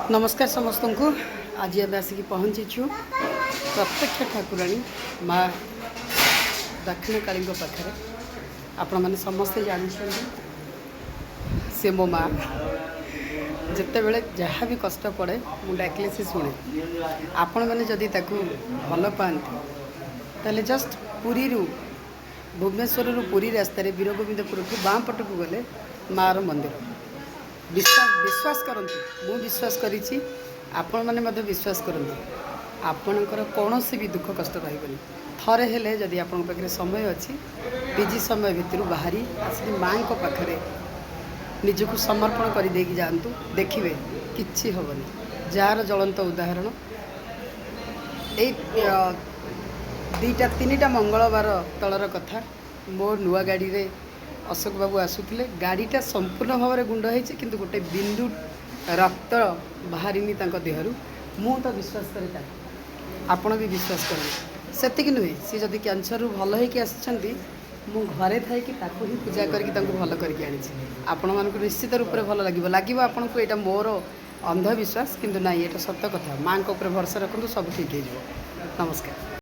नमस्कार समस्त को आज एवं आसिक पहुँचीचु प्रत्यक्ष ठाकुराणी माँ दक्षिण काली पाखे। आपण मैंने समस्ते जानते से मो माँ जिते बड़े जहाँ भी कष्ट पड़े मुझे डाकिले से शुणे। आपण मैंने जदि भल पाती ताले जस्ट पुरी भुवनेश्वर पुरी रास्तार वीरगोविंदपुर को बाँ पट को गले माँ मंदिर विश्वास करंतु मु विश्वास करिछि आपण माने मध्य विश्वास करंतु आपणकर कौन भी दुख कष्ट रही थरे हेले जदि आपण पाखे समय अच्छी पीजी समय भितर बाहरी आसिक माँ पाखे निजक समर्पण कर देकी जातु देखिए किछि हबनी। जार ज्वलंत उदाहरण दुईटा तीन मंगलवार तलर कथा मो नुआ गाड़ी रे अशोक बाबू आसुले गाड़ीटा संपूर्ण भाव में गुंड होती किंतु गोटे बिंदु रक्त बाहरी देहरु मु तो विश्वास करे आपण भी विश्वास करें सेतिक नुहे सी जदि कैंसर भल होगी आसी मु घरे थाई कि ही पूजा करके भल करके आनी आपण मानक निश्चित रूप से भल लगे आपन को यहाँ मोर अंधविश्वास किंतु ना ये सत्य कथा माँ को भरोसा रखु सब ठीक हो। नमस्कार।